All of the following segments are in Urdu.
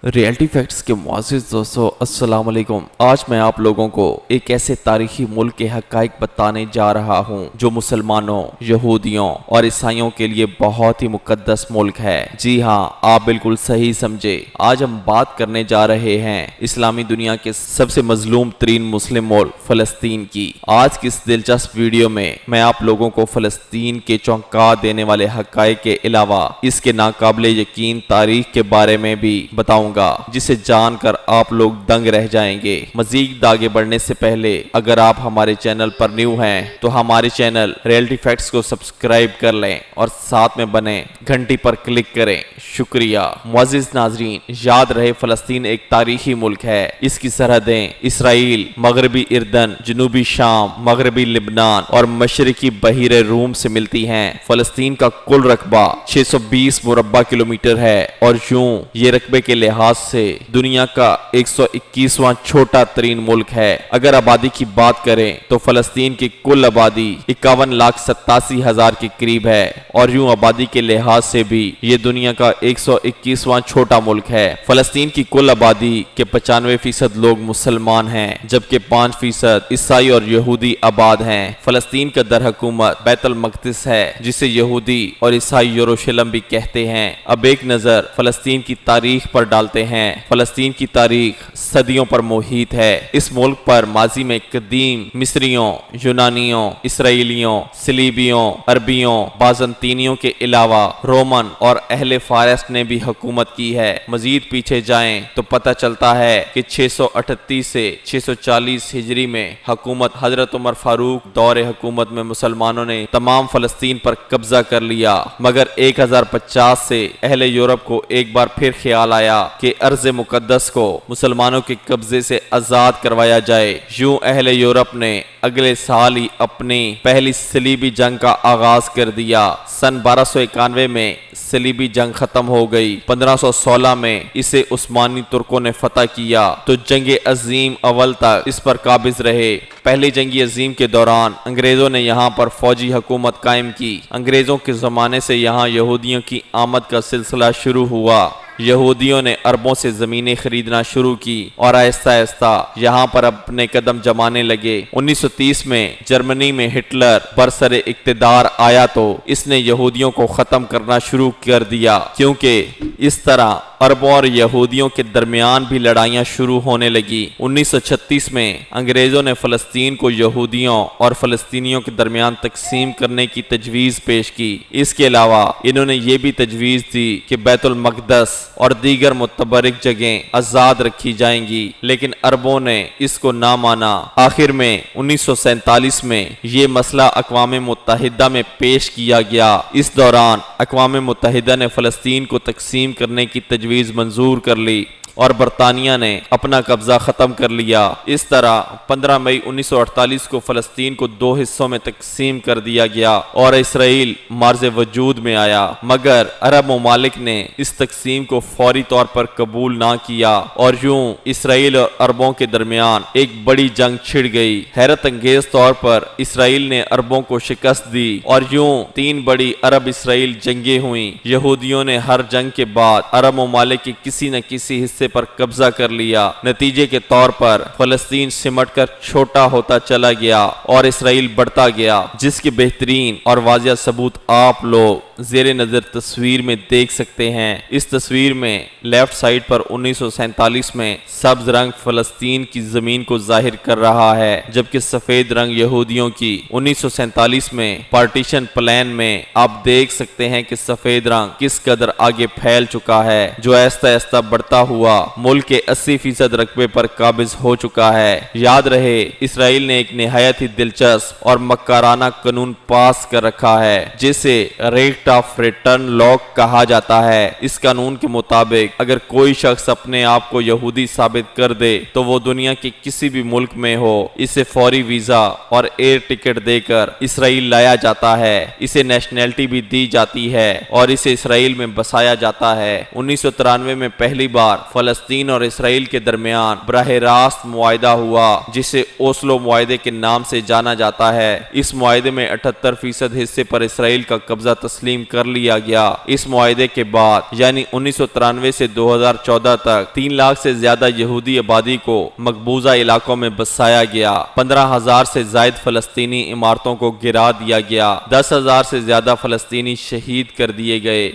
ریئلٹی فیکٹس کے معزز دوستو السلام علیکم۔ آج میں آپ لوگوں کو ایک ایسے تاریخی ملک کے حقائق بتانے جا رہا ہوں جو مسلمانوں، یہودیوں اور عیسائیوں کے لیے بہت ہی مقدس ملک ہے۔ جی ہاں، آپ بالکل صحیح سمجھے۔ آج ہم بات کرنے جا رہے ہیں اسلامی دنیا کے سب سے مظلوم ترین مسلم ملک فلسطین کی۔ آج کی اس دلچسپ ویڈیو میں آپ لوگوں کو فلسطین کے چونکا دینے والے حقائق کے علاوہ اس کے ناقابل یقین تاریخ کے بارے میں بھی بتاؤں گا، جسے جان کر آپ لوگ دنگ رہ جائیں گے۔ مزید آگے بڑھنے سے پہلے اگر آپ ہمارے چینل پر نیو ہیں تو ہمارے چینل ریئلٹی فیکٹس کو سبسکرائب کر لیں اور ساتھ میں بنے گھنٹی پر کلک کریں۔ شکریہ۔ معزز ناظرین، یاد رہے فلسطین ایک تاریخی ملک ہے۔ اس کی سرحدیں اسرائیل، مغربی اردن، جنوبی شام، مغربی لبنان اور مشرقی بحیرہ روم سے ملتی ہیں۔ فلسطین کا کل رقبہ 620 مربع کلومیٹر ہے اور یوں یہ رقبے کے لحاظ سے دنیا کا 121واں چھوٹا ترین ملک ہے۔ اگر آبادی کی بات کریں تو فلسطین کی کل آبادی 51,87,000 کے قریب ہے اور یوں آبادی کے لحاظ سے بھی یہ دنیا کا 121واں چھوٹا ملک ہے۔ فلسطین کی کل آبادی کے 95% لوگ مسلمان ہیں، جبکہ 5% عیسائی اور یہودی آباد ہیں۔ فلسطین کا در حکومت بیت المقدس ہے، جسے یہودی اور عیسائی یروشلم بھی کہتے ہیں۔ اب ایک نظر فلسطین کی تاریخ پر ڈالتے ہیں۔ فلسطین کی تاریخ صدیوں پر محیط ہے۔ اس ملک پر ماضی میں قدیم مصریوں، یونانیوں، اسرائیلیوں، صلیبیوں، عربیوں، بازنطینیوں کے علاوہ رومن اور اہل فارس نے بھی حکومت کی ہے۔ مزید پیچھے جائیں تو پتہ چلتا ہے کہ 638 سے 640 ہجری میں حکومت حضرت عمر فاروق دور حکومت میں مسلمانوں نے تمام فلسطین پر قبضہ کر لیا، مگر 1050 سے اہل یورپ کو ایک بار پھر خیال آیا کہ ارض مقدس کو مسلمانوں کے قبضے سے آزاد کروایا جائے۔ یوں اہل یورپ نے اگلے سال ہی اپنی پہلی صلیبی جنگ کا آغاز کر دیا۔ سن 1291 میں صلیبی جنگ ختم ہو گئی۔ 1516 میں اسے عثمانی ترکوں نے فتح کیا تو جنگ عظیم اول تک اس پر قابض رہے۔ پہلی جنگ عظیم کے دوران انگریزوں نے یہاں پر فوجی حکومت قائم کی۔ انگریزوں کے زمانے سے یہاں یہودیوں کی آمد کا سلسلہ شروع ہوا۔ یہودیوں نے عربوں سے زمینیں خریدنا شروع کی اور آہستہ آہستہ یہاں پر اپنے قدم جمانے لگے۔ 1930 میں جرمنی میں ہٹلر برسر اقتدار آیا تو اس نے یہودیوں کو ختم کرنا شروع کر دیا، کیونکہ اس طرح عربوں اور یہودیوں کے درمیان بھی لڑائیاں شروع ہونے لگی۔ 1936 میں انگریزوں نے فلسطین کو یہودیوں اور فلسطینیوں کے درمیان تقسیم کرنے کی تجویز پیش کی۔ اس کے علاوہ انہوں نے یہ بھی تجویز دی کہ بیت المقدس اور دیگر متبرک جگہیں آزاد رکھی جائیں گی، لیکن عربوں نے اس کو نہ مانا۔ آخر میں 1947 میں یہ مسئلہ اقوام متحدہ میں پیش کیا گیا۔ اس دوران اقوام متحدہ نے فلسطین کو تقسیم کرنے کی تجویز منظور کر لی اور برطانیہ نے اپنا قبضہ ختم کر لیا۔ اس طرح 15 مئی 1948 کو فلسطین کو 2 حصوں میں تقسیم کر دیا گیا اور اسرائیل معرض وجود میں آیا، مگر عرب ممالک نے اس تقسیم کو فوری طور پر قبول نہ کیا اور یوں اسرائیل اور عربوں کے درمیان ایک بڑی جنگ چھڑ گئی۔ حیرت انگیز طور پر اسرائیل نے عربوں کو شکست دی اور یوں 3 بڑی عرب اسرائیل جنگیں ہوئیں۔ یہودیوں نے ہر جنگ کے بعد عرب ممالک کے کسی نہ کسی حصے پر قبضہ کر لیا۔ نتیجے کے طور پر فلسطین سمٹ کر چھوٹا ہوتا چلا گیا اور اسرائیل بڑھتا گیا، جس کے بہترین اور واضح ثبوت آپ لوگ زیر نظر تصویر میں دیکھ سکتے ہیں۔ اس تصویر میں لیفٹ سائڈ پر 1947 میں سبز رنگ فلسطین کی زمین کو ظاہر کر رہا ہے، جبکہ سفید رنگ یہودیوں کی۔ 1947 میں پارٹیشن پلان میں آپ دیکھ سکتے ہیں کہ سفید رنگ کس قدر آگے پھیل چکا ہے، جو آہستہ آہستہ بڑھتا ہوا ملک کے 80% رقبے پر قابض ہو چکا ہے۔ یاد رہے اسرائیل نے ایک نہایت ہی دلچسپ اور مکارانہ قانون پاس کر رکھا ہے، جسے ریٹ آف ریٹرن لا کہا جاتا ہے۔ اس قانون کے مطابق اگر کوئی شخص اپنے آپ کو یہودی ثابت کر دے تو وہ دنیا کے کسی بھی ملک میں ہو، اسے فوری ویزا اور ایئر ٹکٹ دے کر اسرائیل لایا جاتا ہے۔ اسے نیشنلٹی بھی دی جاتی ہے اور اسے اسرائیل میں بسایا جاتا ہے۔ 1993 میں پہلی بار فلسطین اور اسرائیل کے درمیان براہ راست معاہدہ ہوا، جسے اوسلو معاہدے کے نام سے جانا جاتا ہے۔ اس معاہدے میں 78% حصے پر اسرائیل کا قبضہ تسلیم کر لیا گیا۔ اس معاہدے کے بعد یعنی 1993 سے 2014 تک 3 لاکھ سے زیادہ یہودی آبادی کو مقبوضہ علاقوں میں بسایا گیا، 15,000 سے زائد فلسطینی عمارتوں کو گرا دیا گیا، 10,000 سے زیادہ فلسطینی شہید کر دیے گئے،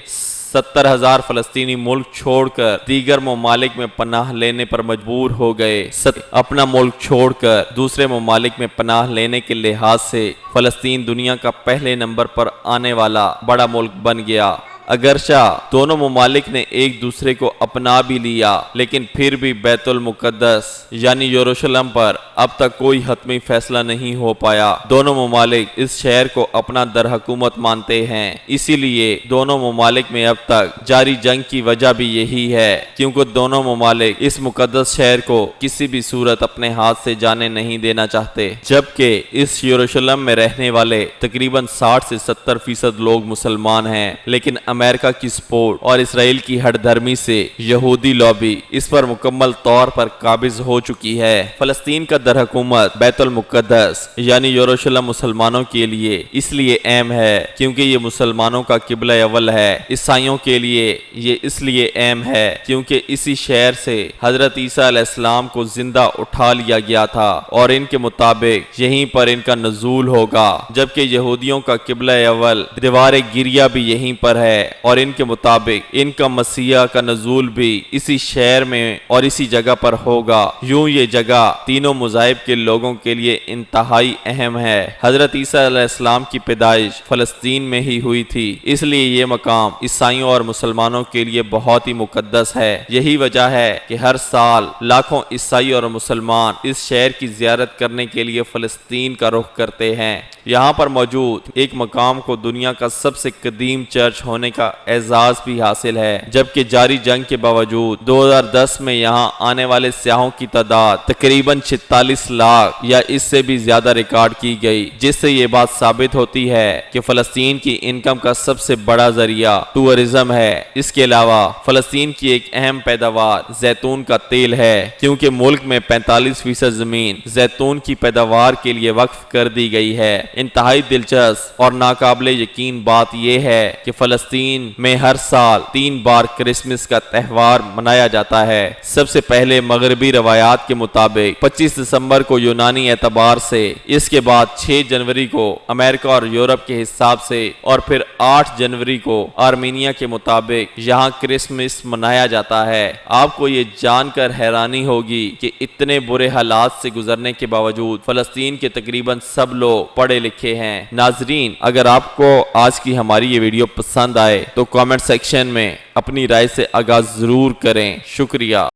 70,000 فلسطینی ملک چھوڑ کر دیگر ممالک میں پناہ لینے پر مجبور ہو گئے۔ اپنا ملک چھوڑ کر دوسرے ممالک میں پناہ لینے کے لحاظ سے فلسطین دنیا کا پہلے نمبر پر آنے والا بڑا ملک بن گیا۔ اگرچہ دونوں ممالک نے ایک دوسرے کو اپنا بھی لیا، لیکن پھر بھی بیت المقدس یعنی یروشلم پر اب تک کوئی حتمی فیصلہ نہیں ہو پایا۔ دونوں ممالک اس شہر کو اپنا در حکومت مانتے ہیں، اسی لیے دونوں ممالک میں اب تک جاری جنگ کی وجہ بھی یہی ہے، کیونکہ دونوں ممالک اس مقدس شہر کو کسی بھی صورت اپنے ہاتھ سے جانے نہیں دینا چاہتے، جبکہ اس یروشلم میں رہنے والے تقریباً 60 سے 70% لوگ مسلمان ہیں، لیکن امریکہ کی سپورٹ اور اسرائیل کی ہٹ دھرمی سے یہودی لابی اس پر مکمل طور پر قابض ہو چکی ہے۔ فلسطین کا در حکومت بیت المقدس یعنی یروشلم مسلمانوں کے لیے اس لیے اہم ہے کیونکہ یہ مسلمانوں کا قبلہ اول ہے۔ عیسائیوں کے لیے یہ اس لیے اہم ہے کیونکہ اسی شہر سے حضرت عیسیٰ علیہ السلام کو زندہ اٹھا لیا گیا تھا اور ان کے مطابق یہیں پر ان کا نزول ہوگا، جبکہ یہودیوں کا قبلہ اول دیوار گریہ بھی یہیں پر ہے اور ان کے مطابق ان کا مسیح کا نزول بھی اسی شہر میں اور اسی جگہ پر ہوگا۔ یوں یہ جگہ تینوں مذاہب کے لوگوں کے لیے انتہائی اہم ہے۔ حضرت عیسیٰ علیہ السلام کی پیدائش فلسطین میں ہی ہوئی تھی، اس لیے یہ مقام عیسائیوں اور مسلمانوں کے لیے بہت ہی مقدس ہے۔ یہی وجہ ہے کہ ہر سال لاکھوں عیسائی اور مسلمان اس شہر کی زیارت کرنے کے لیے فلسطین کا رخ کرتے ہیں۔ یہاں پر موجود ایک مقام کو دنیا کا سب سے قدیم چرچ ہونے کا اعزاز بھی حاصل ہے، جبکہ جاری جنگ کے باوجود 2010 میں یہاں آنے والے سیاحوں کی تعداد تقریباً 46 لاکھ یا اس سے بھی زیادہ ریکارڈ کی گئی، جس سے یہ بات ثابت ہوتی ہے کہ فلسطین کی انکم کا سب سے بڑا ذریعہ ٹورزم ہے۔ اس کے علاوہ فلسطین کی ایک اہم پیداوار زیتون کا تیل ہے، کیونکہ ملک میں 45% زمین زیتون کی پیداوار کے لیے وقف کر دی گئی ہے۔ انتہائی دلچسپ اور ناقابل یقین بات یہ ہے کہ فلسطین میں ہر سال 3 بار کرسمس کا تہوار منایا جاتا ہے۔ سب سے پہلے مغربی روایات کے مطابق 25 دسمبر کو یونانی اعتبار سے، اس کے بعد 6 جنوری کو امریکہ اور یورپ کے حساب سے، اور پھر 8 جنوری کو آرمینیا کے مطابق یہاں کرسمس منایا جاتا ہے۔ آپ کو یہ جان کر حیرانی ہوگی کہ اتنے برے حالات سے گزرنے کے باوجود فلسطین کے تقریباً سب لوگ پڑھے لکھے ہیں۔ ناظرین، اگر آپ کو آج کی ہماری یہ ویڈیو پسند آئے تو کامنٹ سیکشن میں اپنی رائے سے آغاز ضرور کریں۔ شکریہ۔